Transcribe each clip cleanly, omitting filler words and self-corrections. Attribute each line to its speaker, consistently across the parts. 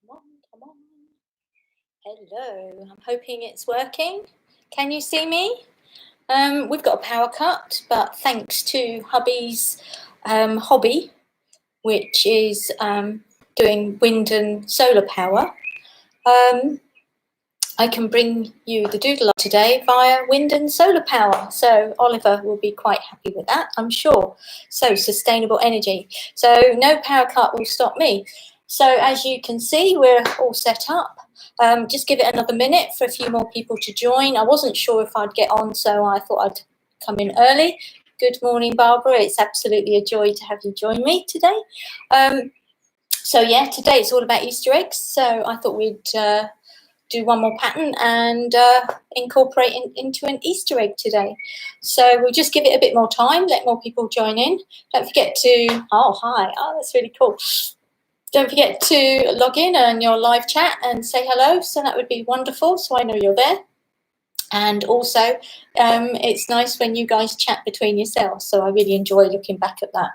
Speaker 1: Come on, come on. Hello, I'm hoping it's working. Can you see me? We've got a power cut, but thanks to hubby's hobby, which is doing wind and solar power, I can bring you the Doodle today via wind and solar power. So Oliver will be quite happy with that, I'm sure. So sustainable energy. So no power cut will stop me. So as you can see, we're all set up. Just give it another minute for a few more people to join. I wasn't sure if I'd get on, so I thought I'd come in early. Good morning, Barbara. It's absolutely a joy to have you join me today. So yeah, today it's all about Easter eggs. So I thought we'd do one more pattern and incorporate into an Easter egg today. So we'll just give it a bit more time, let more people join in. Don't forget to, oh, hi, oh, that's really cool. Don't forget to log in on your live chat and say hello. So that would be wonderful, so I know you're there. And also, it's nice when you guys chat between yourselves. So I really enjoy looking back at that.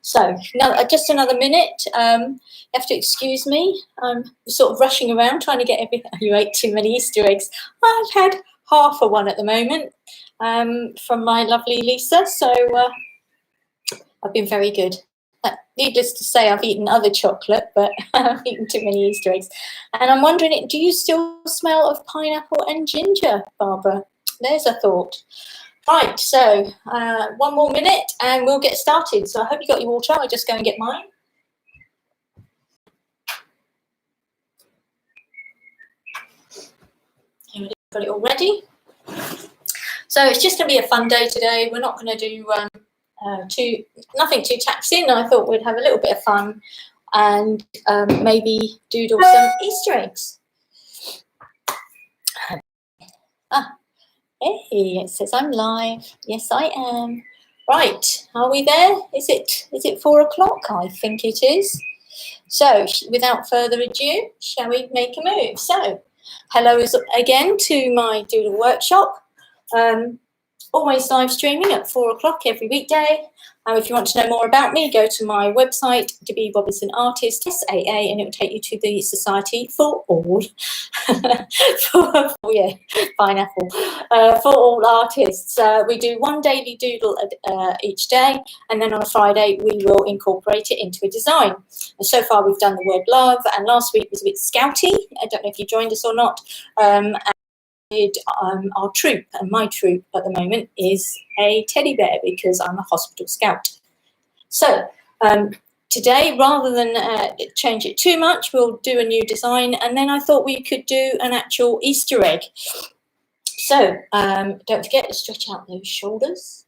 Speaker 1: So now, just another minute. You have to excuse me. I'm sort of rushing around trying to get everything. You ate too many Easter eggs. I've had half a one at the moment from my lovely Lisa. So I've been very good. Needless to say, I've eaten other chocolate, but I've eaten too many Easter eggs. And I'm wondering, do you still smell of pineapple and ginger, Barbara? There's a thought. Right, so one more minute and we'll get started. So I hope you got your water. I'll just go and get mine. Got it all ready. So it's just going to be a fun day today. We're not going to do nothing too taxing. I thought we'd have a little bit of fun and maybe doodle some Easter eggs. Hey, it says I'm live. Yes, I am. Right, are we there? Is it 4 o'clock? I think it is. So without further ado, shall we make a move? So hello again to my Doodle workshop. Always live streaming at 4 o'clock every weekday. If you want to know more about me, go to my website, Dbee Robinson Artist, SAA, and it will take you to the Society for All, pineapple, for all artists. We do one daily doodle each day, and then on a Friday we will incorporate it into a design. And so far we've done the word love, and last week was a bit scouty. I don't know if you joined us or not. Our troop, and my troop at the moment is a teddy bear because I'm a hospital scout. So today, rather than change it too much, we'll do a new design, and then I thought we could do an actual Easter egg. So don't forget to stretch out those shoulders.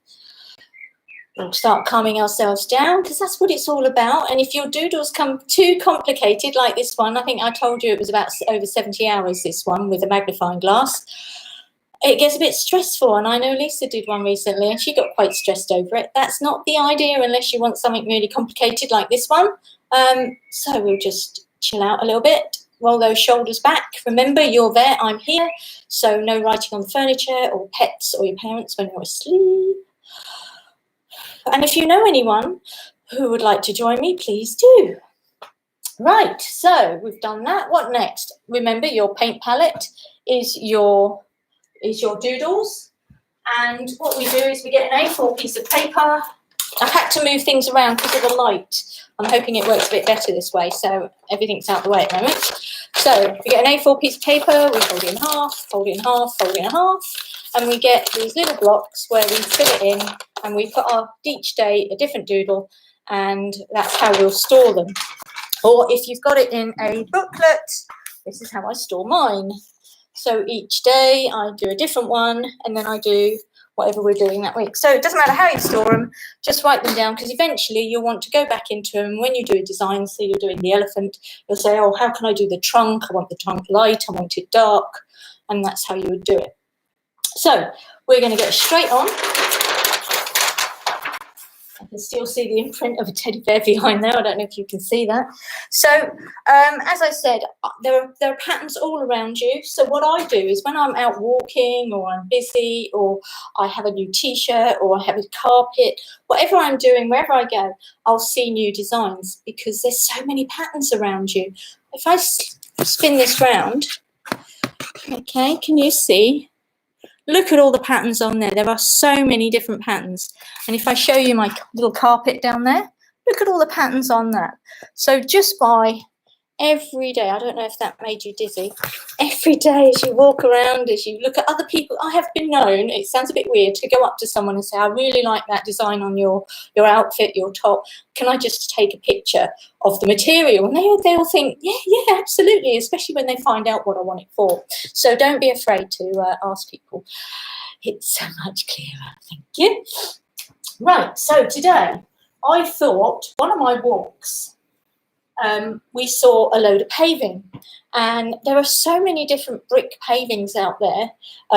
Speaker 1: We'll start calming ourselves down because that's what it's all about. And if your doodles come too complicated like this one, I think I told you it was about over 70 hours, this one with a magnifying glass, it gets a bit stressful. And I know Lisa did one recently and she got quite stressed over it. That's not the idea unless you want something really complicated like this one. So we'll just chill out a little bit. Roll those shoulders back. Remember, you're there, I'm here. So no writing on the furniture or pets or your parents when you're asleep. And if you know anyone who would like to join me, please do. Right, so we've done that. What next? Remember, your paint palette is your doodles. And what we do is we get an A4 piece of paper. I've had to move things around because of the light. I'm hoping it works a bit better this way, so everything's out the way at the moment. So we get an A4 piece of paper, we fold it in half, fold it in half, fold it in half, and we get these little blocks where we fill it in, and we put each day a different doodle, and that's how we'll store them. Or if you've got it in a booklet, this is how I store mine. So each day I do a different one, and then I do whatever we're doing that week. So it doesn't matter how you store them, just write them down, because eventually you'll want to go back into them when you do a design. So you're doing the elephant, you'll say, oh, how can I do the trunk? I want the trunk light, I want it dark, and that's how you would do it. So we're going to get straight on. I can still see the imprint of a teddy bear behind there. I don't know if you can see that. So as I said, there are patterns all around you. So what I do is when I'm out walking or I'm busy or I have a new T-shirt or I have a carpet, whatever I'm doing, wherever I go, I'll see new designs because there's so many patterns around you. If I spin this round. Okay, can you see? Look at all the patterns on there. There are so many different patterns. And if I show you my little carpet down there, look at all the patterns on that. So just by every day, I don't know if that made you dizzy, every day as you walk around, as you look at other people, I have been known, it sounds a bit weird, to go up to someone and say, I really like that design on your outfit, your top. Can I just take a picture of the material? And they'll think, yeah, absolutely, especially when they find out what I want it for. So don't be afraid to ask people. It's so much clearer. Thank you. Right, so today I thought one of my walks, we saw a load of paving, and there are so many different brick pavings out there.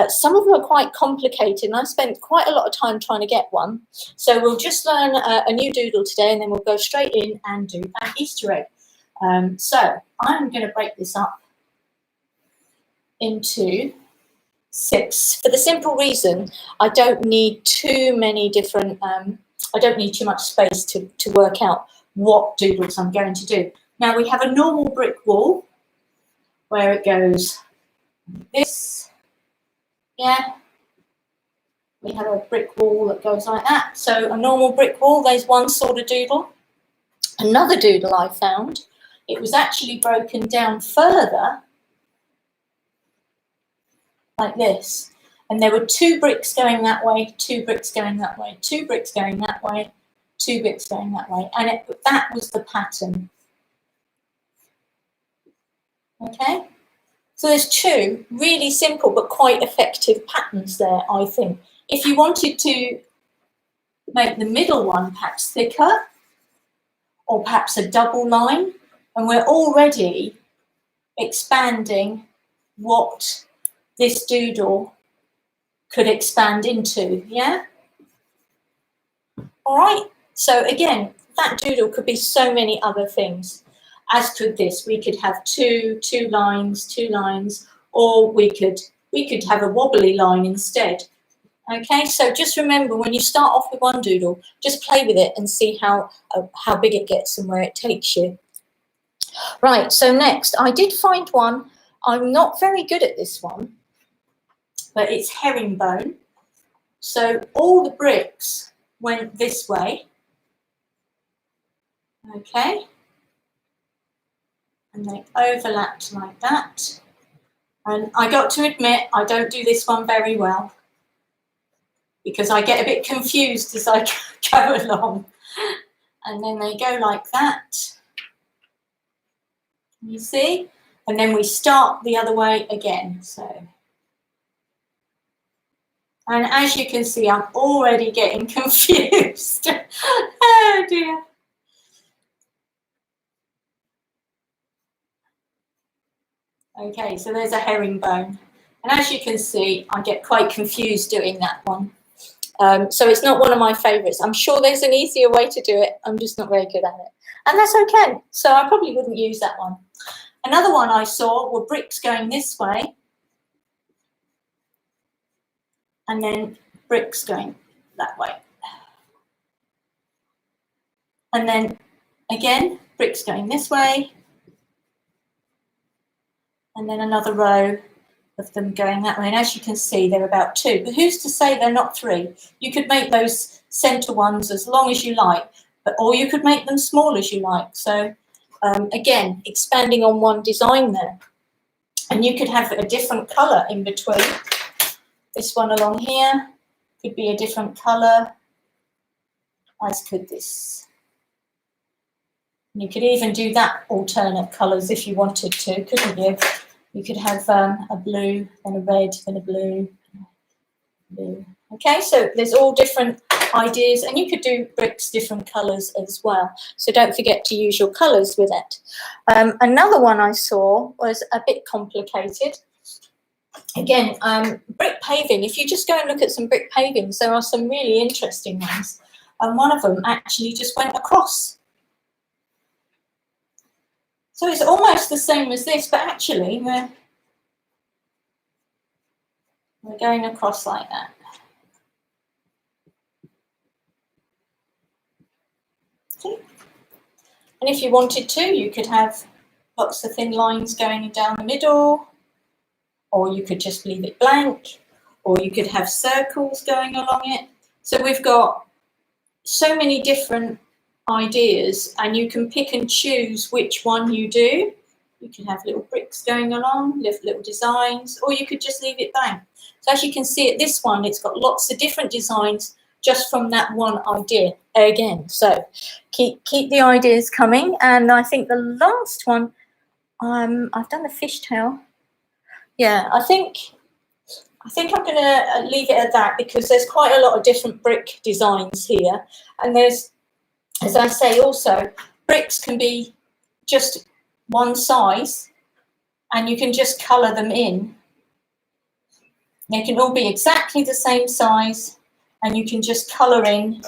Speaker 1: Some of them are quite complicated, and I spent quite a lot of time trying to get one. So we'll just learn a new doodle today, and then we'll go straight in and do an Easter egg. So I'm going to break this up into 6 for the simple reason I don't need too many different, I don't need too much space to work out what doodles I'm going to do. Now we have a normal brick wall where it goes this, yeah. We have a brick wall that goes like that. So a normal brick wall, there's one sort of doodle. Another doodle I found, it was actually broken down further like this. And there were 2 bricks going that way, 2 bricks going that way, 2 bricks going that way, 2 bricks going that way, and that was the pattern. Okay, so there's 2 really simple but quite effective patterns there, I think. If you wanted to make the middle one perhaps thicker, or perhaps a double line, and we're already expanding what this doodle could expand into, yeah? All right. So again, that doodle could be so many other things, as could this. We could have two lines, or we could have a wobbly line instead. Okay, so just remember, when you start off with one doodle, just play with it and see how big it gets and where it takes you. Right, so next, I did find one. I'm not very good at this one, but it's herringbone. So all the bricks went this way. Okay, and they overlapped like that. And I got to admit, I don't do this one very well, because I get a bit confused as I go along. And then they go like that. You see? And then we start the other way again. So, and as you can see, I'm already getting confused. Oh dear. Okay, so there's a herringbone. And as you can see, I get quite confused doing that one. So it's not one of my favourites. I'm sure there's an easier way to do it. I'm just not very good at it. And that's okay. So I probably wouldn't use that one. Another one I saw were bricks going this way. And then bricks going that way. And then again, bricks going this way. And then another row of them going that way. And as you can see, they're about 2. But who's to say they're not 3? You could make those centre ones as long as you like, or you could make them small as you like. So again, expanding on one design there. And you could have a different colour in between. This one along here could be a different colour, as could this. You could even do that alternate colours if you wanted to, couldn't you? You could have a blue, then a red, then a blue. Okay, so there's all different ideas, and you could do bricks different colours as well. So don't forget to use your colours with it. Another one I saw was a bit complicated. Again, brick paving. If you just go and look at some brick pavings, there are some really interesting ones. And one of them actually just went across. So it's almost the same as this, but actually we're going across like that. Okay. And if you wanted to, you could have lots of thin lines going down the middle, or you could just leave it blank, or you could have circles going along it. So we've got so many different ideas, and you can pick and choose which one you do. You can have little bricks going along, little designs, or you could just leave it blank. So as you can see at this one, it's got lots of different designs just from that one idea again. So keep the ideas coming. And I think the last one, I've done the fishtail. Yeah, I think I'm going to leave it at that, because there's quite a lot of different brick designs here. And there's, as I say, also, bricks can be just one size, and you can just colour them in. They can all be exactly the same size, and you can just colour in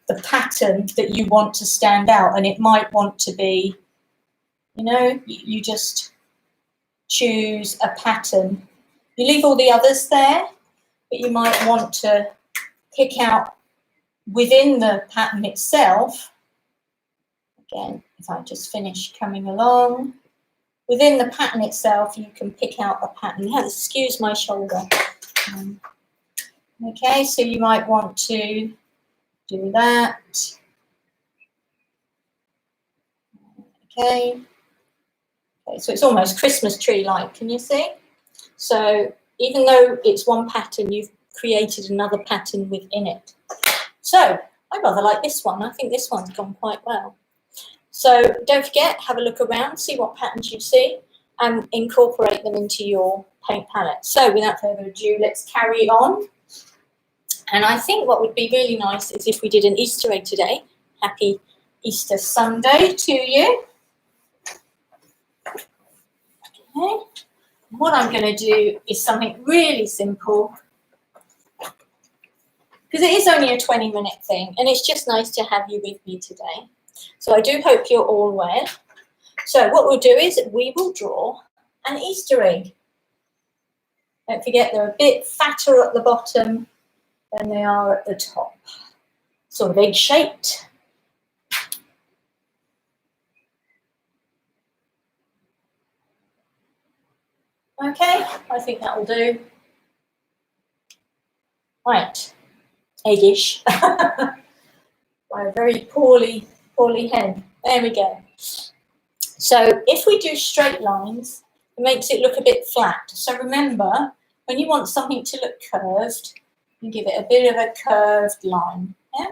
Speaker 1: the pattern that you want to stand out. And it might want to be, you know, you just choose a pattern. You leave all the others there, but you might want to pick out within the pattern itself. Again, if I just finish coming along, within the pattern itself, you can pick out a pattern. Excuse my shoulder. Okay, so you might want to do that. Okay, so it's almost Christmas tree-like, can you see? So even though it's one pattern, you've created another pattern within it. So I rather like this one. I think this one's gone quite well. So don't forget, have a look around, see what patterns you see, and incorporate them into your paint palette. So without further ado, let's carry on. And I think what would be really nice is if we did an Easter egg today. Happy Easter Sunday to you. Okay. What I'm going to do is something really simple, because it is only a 20-minute thing, and it's just nice to have you with me today. So I do hope you're all well. So what we'll do is we will draw an Easter egg. Don't forget, they're a bit fatter at the bottom than they are at the top. Sort of egg-shaped. Okay, I think that will do. Right, eggish. By a very poorly hen. There we go. So if we do straight lines, it makes it look a bit flat. So remember, when you want something to look curved, you give it a bit of a curved line. Yeah.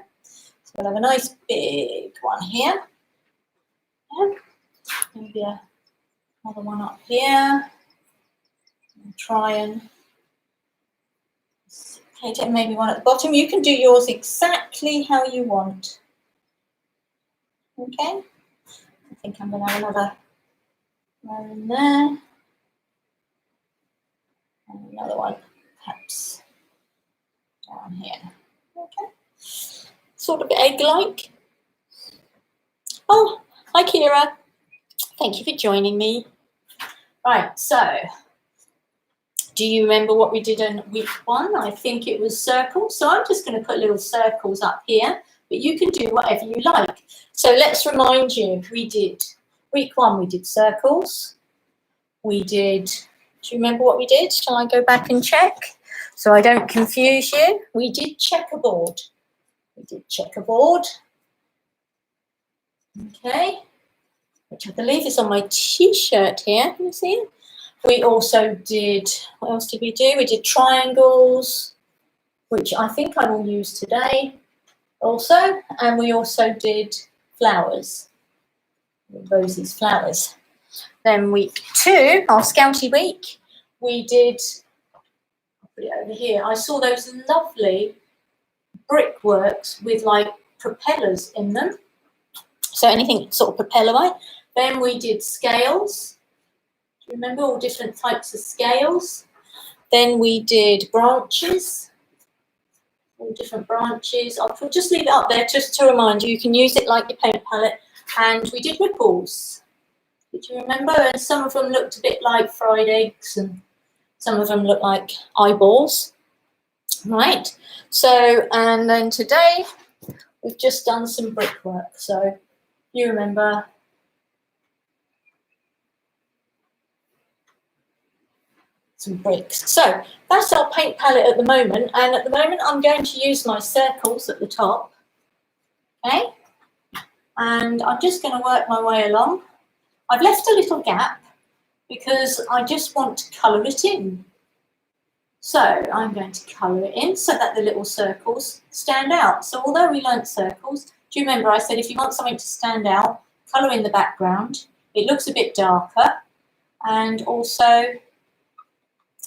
Speaker 1: So we'll have a nice big one here. Yeah. Maybe another one up here. And try and maybe one at the bottom. You can do yours exactly how you want. Okay. I think I'm going to have another one in there. And another one, perhaps, down here. Okay. Sort of egg-like. Oh, hi, Kira. Thank you for joining me. Right, so do you remember what we did in week 1? I think it was circles. So I'm just going to put little circles up here, but you can do whatever you like. So let's remind you, we did week 1, we did circles. We did, do you remember what we did? Shall I go back and check so I don't confuse you? We did checkerboard. We did checkerboard. Okay, which I believe is on my t-shirt here. Can you see it? We also did, what else did we do? We did triangles, which I think I will use today also. And we also did flowers, Rosie's flowers. Then week 2, our Scouty week, we did, I'll put it over here, I saw those lovely brickworks with like propellers in them. So anything sort of propeller-like. Then we did scales. Do you remember all different types of scales? Then we did branches. All different branches. I'll just leave it up there just to remind you. You can use it like your paint palette. And we did ripples. Did you remember? And some of them looked a bit like fried eggs, and some of them looked like eyeballs. Right. So, and then today we've just done some brickwork. So you remember some bricks. So that's our paint palette at the moment, and at the moment I'm going to use my circles at the top, okay, and I'm just going to work my way along. I've left a little gap because I just want to colour it in. So I'm going to colour it in so that the little circles stand out. So although we learnt circles, do you remember I said if you want something to stand out, colour in the background. It looks a bit darker, and also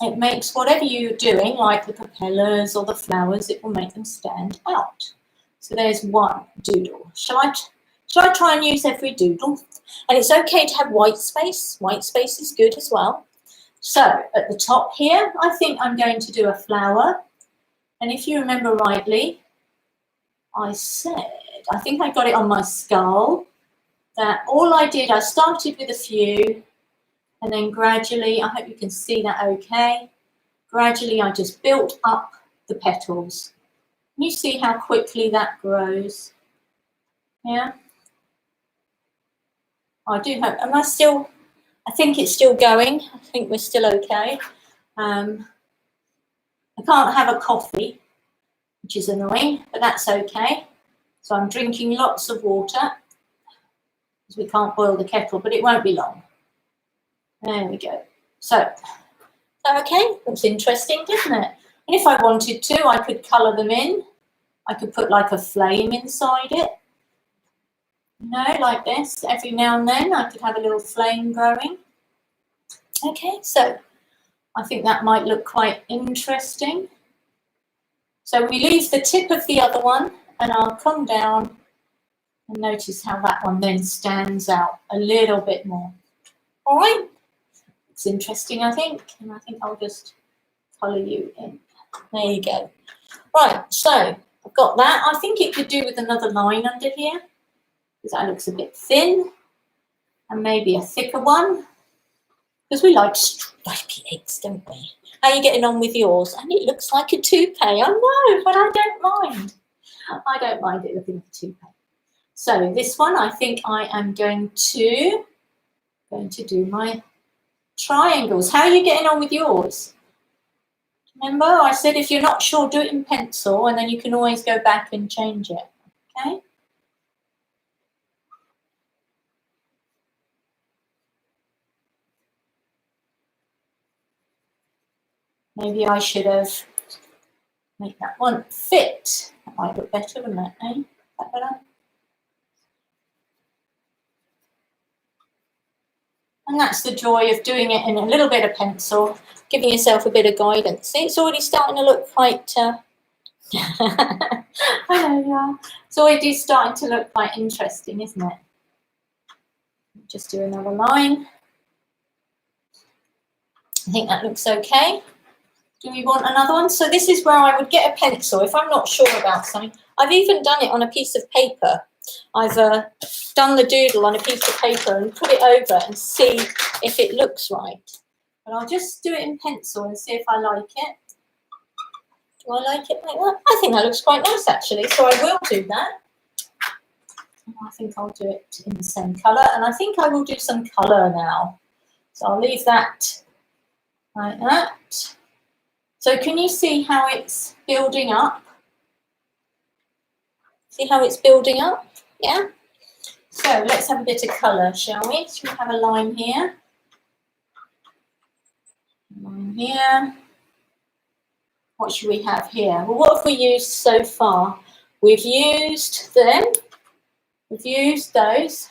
Speaker 1: it makes whatever you're doing, like the propellers or the flowers, it will make them stand out. So there's one doodle. Shall I try and use every doodle? And it's okay to have white space. White space is good as well. So at the top here, I think I'm going to do a flower. And if you remember rightly, I think I got it on my skull, that all I did, I started with a few, and then gradually, I hope you can see that okay, gradually I just built up the petals. Can you see how quickly that grows? Yeah? I do hope, I think it's still going. I think we're still okay. I can't have a coffee, which is annoying, but that's okay. So I'm drinking lots of water, because we can't boil the kettle, but it won't be long. There we go. So, okay, looks interesting, doesn't it? And if I wanted to, I could colour them in. I could put like a flame inside it. You know, like this. Every now and then I could have a little flame growing. Okay, so I think that might look quite interesting. So we leave the tip of the other one, and I'll come down and notice how that one then stands out a little bit more. All right, it's interesting, I think, and I think I'll just colour you in. There you go. Right, so I've got that. I think it could do with another line under here, because that looks a bit thin, and maybe a thicker one, because we like stripy eggs, don't we? How are you getting on with yours? And it looks like a toupee. I know, but I don't mind. I don't mind it looking like a toupee. So this one, I think I am going to do my triangles. How are you getting on with yours? Remember, I said if you're not sure, do it in pencil, and then you can always go back and change it. Okay. Maybe I should have made that one fit. That might look better, wouldn't it? Eh? Is that better? And that's the joy of doing it in a little bit of pencil, giving yourself a bit of guidance. See, it's already starting to look quite... I know, yeah. It's already starting to look quite interesting, isn't it? Just do another line. I think that looks okay. Do we want another one? So this is where I would get a pencil if I'm not sure about something. I've even done it on a piece of paper. I've done the doodle on a piece of paper and put it over and see if it looks right. But I'll just do it in pencil and see if I like it. Do I like it like that? I think that looks quite nice, actually, so I will do that. I think I'll do it in the same colour, and I think I will do some colour now. So I'll leave that like that. So can you see how it's building up? See how it's building up? Yeah? So let's have a bit of colour, shall we? Should we have a line here? A line here. What should we have here? Well, what have we used so far? We've used them. We've used those.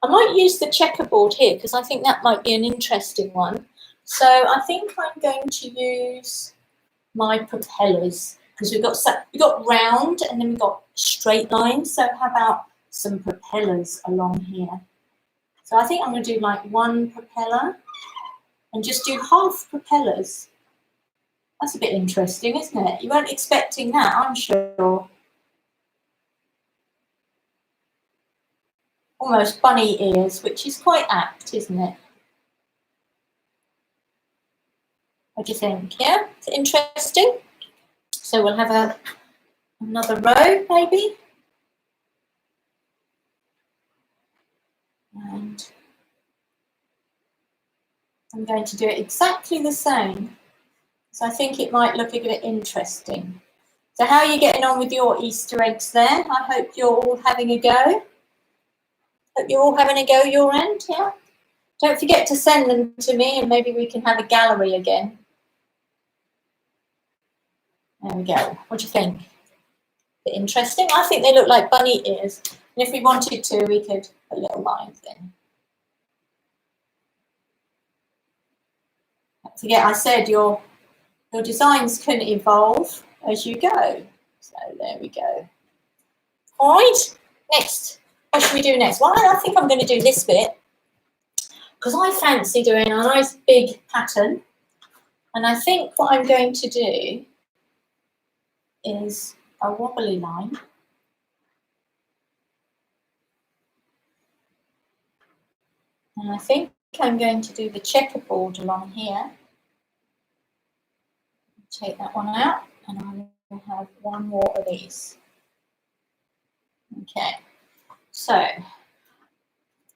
Speaker 1: I might use the checkerboard here because I think that might be an interesting one. So I think I'm going to use my propellers because we've got round and then we've got straight lines. So how about some propellers along here? So I think I'm going to do like one propeller and just do half propellers. That's a bit interesting, isn't it? You weren't expecting that, I'm sure. Almost bunny ears, which is quite apt, isn't it? What do you think? Yeah, it's interesting. So we'll have another row, maybe. And I'm going to do it exactly the same. So I think it might look a bit interesting. So how are you getting on with your Easter eggs there? I hope you're all having a go. Hope you're all having a go your end, yeah? Don't forget to send them to me and maybe we can have a gallery again. There we go. What do you think? Bit interesting. I think they look like bunny ears. And if we wanted to, we could put little lines in. Don't forget, I said your designs can evolve as you go. So there we go. All right, next. What should we do next? Well, I think I'm going to do this bit because I fancy doing a nice big pattern. And I think what I'm going to do is a wobbly line. And I think I'm going to do the checkerboard along here. Take that one out and I will have one more of these. Okay, so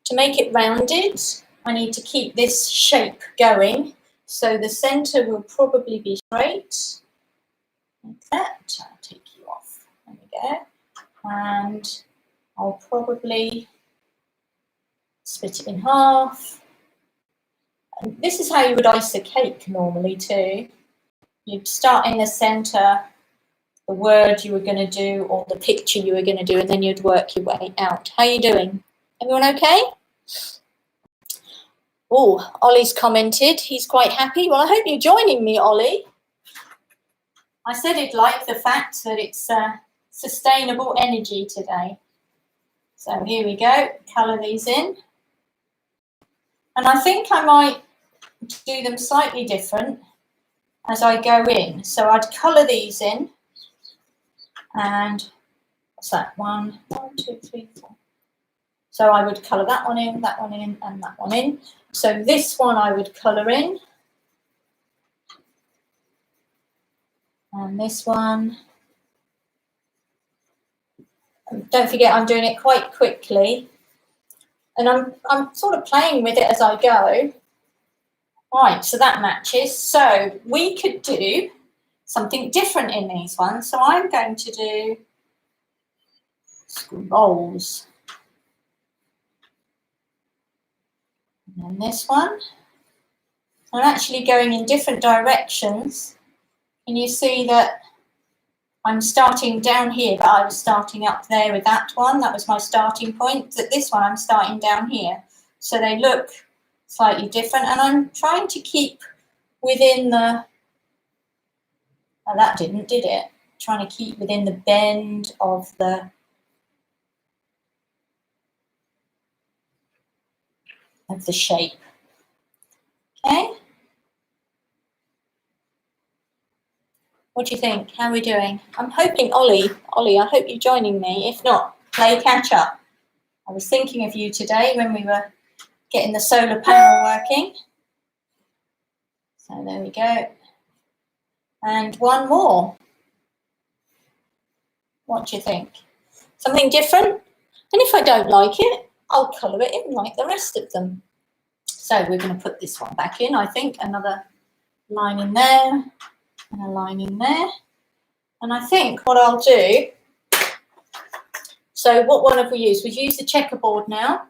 Speaker 1: to make it rounded, I need to keep this shape going. So the center will probably be straight, like that. I'll take you off, there we go. And I'll probably split it in half. And this is how you would ice a cake normally too. You'd start in the center, the word you were going to do or the picture you were going to do, and then you'd work your way out. How are you doing? Everyone okay? Oh, Ollie's commented. He's quite happy. Well, I hope you're joining me, Ollie. I said he'd like the fact that it's sustainable energy today. So here we go. Colour these in. And I think I might do them slightly different as I go in. So I'd colour these in. And what's that? 1, 2, 3, 4. So I would colour that one in, and that one in. So this one I would colour in. And this one. And don't forget, I'm doing it quite quickly. And I'm sort of playing with it as I go. Right, so that matches. So we could do something different in these ones. So I'm going to do scrolls. And then this one. I'm actually going in different directions. And you see that I'm starting down here, but I was starting up there with that one. That was my starting point. But this one, I'm starting down here. So they look slightly different. And I'm trying to keep within the... Oh, that didn't, did it? Trying to keep within the bend of the... shape. Okay? What do you think? How are we doing? I'm hoping, Ollie, I hope you're joining me. If not, play catch up. I was thinking of you today when we were getting the solar panel working. So there we go. And one more. What do you think? Something different? And if I don't like it, I'll colour it in like the rest of them. So we're going to put this one back in, I think. Another line in there. And a line in there. And I think what I'll do, so what one have we used? We've used the checkerboard now.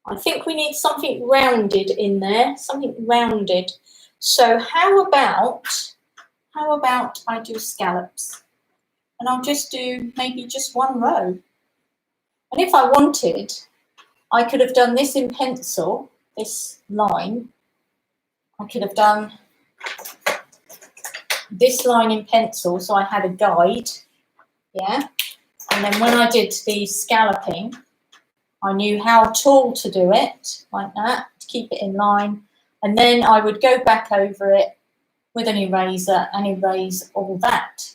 Speaker 1: I think we need something rounded in there, something rounded. So how about I do scallops? And I'll just do maybe just one row. And if I wanted, I could have done this in pencil, this line. I could have done this line in pencil, so I had a guide, yeah. And then when I did the scalloping, I knew how tall to do it, like that, to keep it in line. And then I would go back over it with an eraser and erase all that,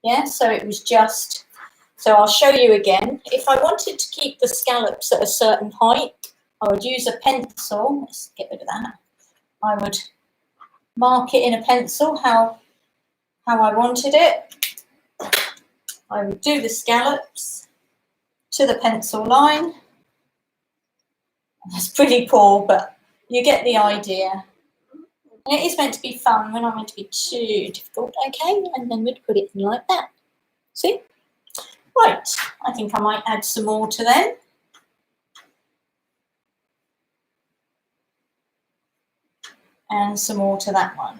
Speaker 1: yeah. So it was just, so I'll show you again. If I wanted to keep the scallops at a certain height, I would use a pencil. Let's get rid of that. I would mark it in a pencil how I wanted it. I would do the scallops to the pencil line. That's pretty poor, but you get the idea. And it is meant to be fun. We're not meant to be too difficult, okay? And then we'd put it in like that. See? Right, I think I might add some more to them. And some more to that one.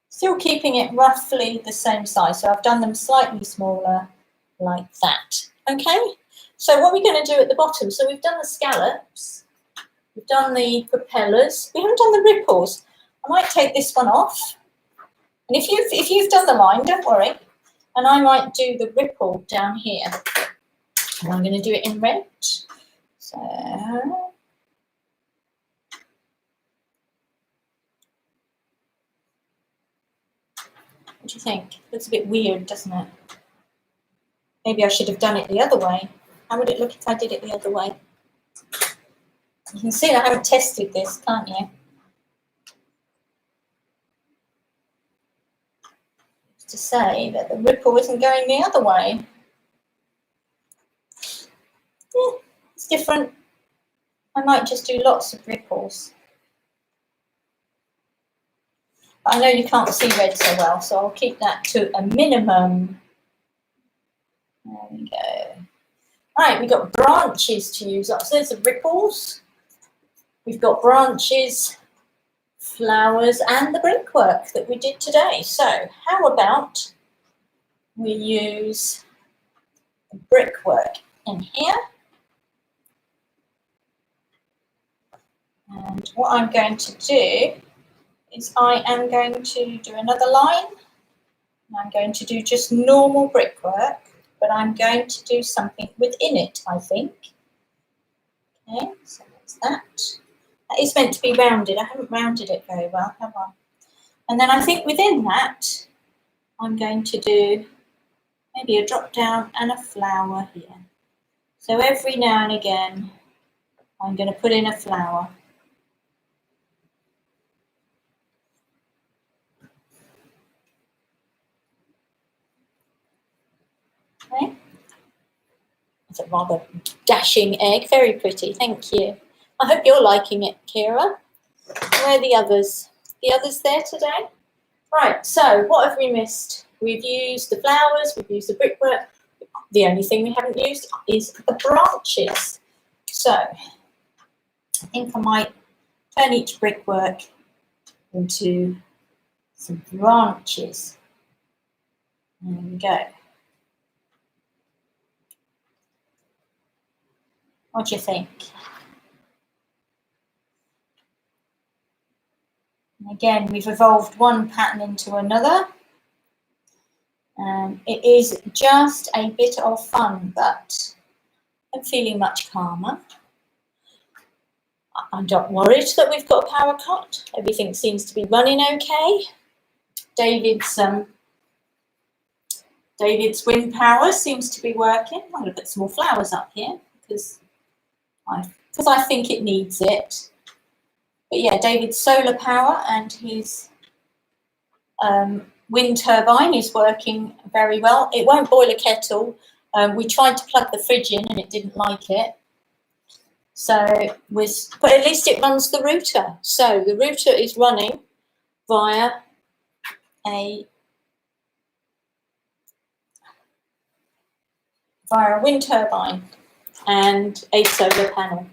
Speaker 1: Still keeping it roughly the same size. So I've done them slightly smaller like that. Okay, so what we're going to do at the bottom, so we've done the scallops, we've done the propellers, we haven't done the ripples. I might take this one off. And if you've done the line, don't worry. And I might do the ripple down here. And I'm going to do it in red. So what do you think? Looks a bit weird, doesn't it? Maybe I should have done it the other way. How would it look if I did it the other way? You can see I haven't tested this, can't you? To say that the ripple isn't going the other way. Yeah, it's different. I might just do lots of ripples. But I know you can't see red so well, so I'll keep that to a minimum. There we go. Right, we've got branches to use up. So there's the ripples. We've got branches, flowers, and the brickwork that we did today. So how about we use the brickwork in here. And what I'm going to do is I am going to do another line. I'm going to do just normal brickwork, but I'm going to do something within it, I think. Okay, so that's that. That is meant to be rounded. I haven't rounded it very well, have I? And then I think within that, I'm going to do maybe a drop down and a flower here. So every now and again, I'm going to put in a flower. Okay. It's a rather dashing egg, very pretty, thank you. I hope you're liking it, Kira. Where are the others? The others there today? Right, so what have we missed? We've used the flowers, we've used the brickwork. The only thing we haven't used is the branches. So I think I might turn each brickwork into some branches. There we go. What do you think? And again, we've evolved one pattern into another. It is just a bit of fun, but I'm feeling much calmer. I'm not worried that we've got a power cut. Everything seems to be running okay. David's wind power seems to be working. I'm going to put some more flowers up here because I think it needs it. But yeah, David's solar power and his wind turbine is working very well. It won't boil a kettle. We tried to plug the fridge in and it didn't like it. So, but at least it runs the router. So the router is running via a wind turbine and a solar panel.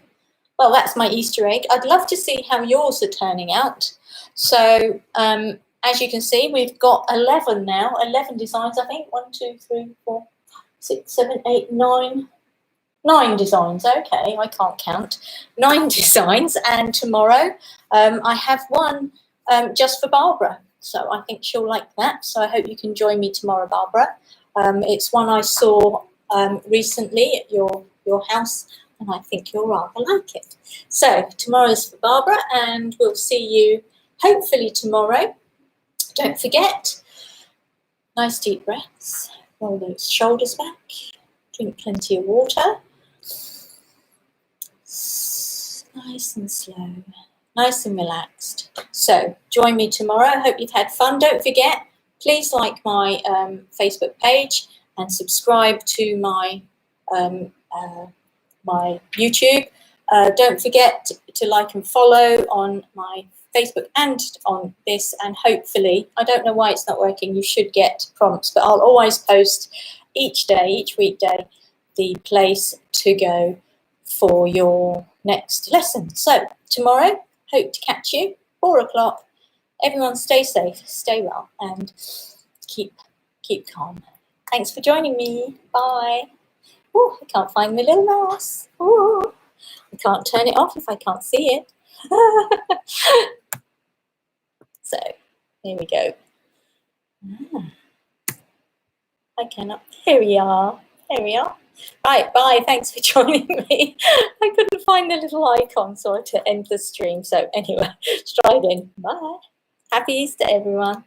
Speaker 1: Well, that's my Easter egg. I'd love to see how yours are turning out. So, as you can see, we've got 11 now, 11 designs, I think. 1, 2, 3, 4, 6, 7, 8, 9. 9 designs, okay, I can't count. 9 designs, and tomorrow I have one just for Barbara. So I think she'll like that. So I hope you can join me tomorrow, Barbara. It's one I saw recently at your house, and I think you'll rather like it. So tomorrow's for Barbara, and we'll see you hopefully tomorrow. Don't forget, nice deep breaths, roll those shoulders back, drink plenty of water. Nice and slow, nice and relaxed. So join me tomorrow. I hope you've had fun. Don't forget, please like my Facebook page and subscribe to my my YouTube. Don't forget to like and follow on my Facebook and on this, and hopefully, I don't know why it's not working, you should get prompts, but I'll always post each day, each weekday, the place to go for your next lesson. So tomorrow, hope to catch you, 4 o'clock. Everyone stay safe, stay well, and keep calm. Thanks for joining me. Bye. Oh, I can't find my little mouse. Oh, I can't turn it off if I can't see it. So, here we go. I cannot. Here we are. Here we are. Right, bye. Thanks for joining me. I couldn't find the little icon, so I had to end the stream. So anyway, let's try again. Bye. Happy Easter, everyone.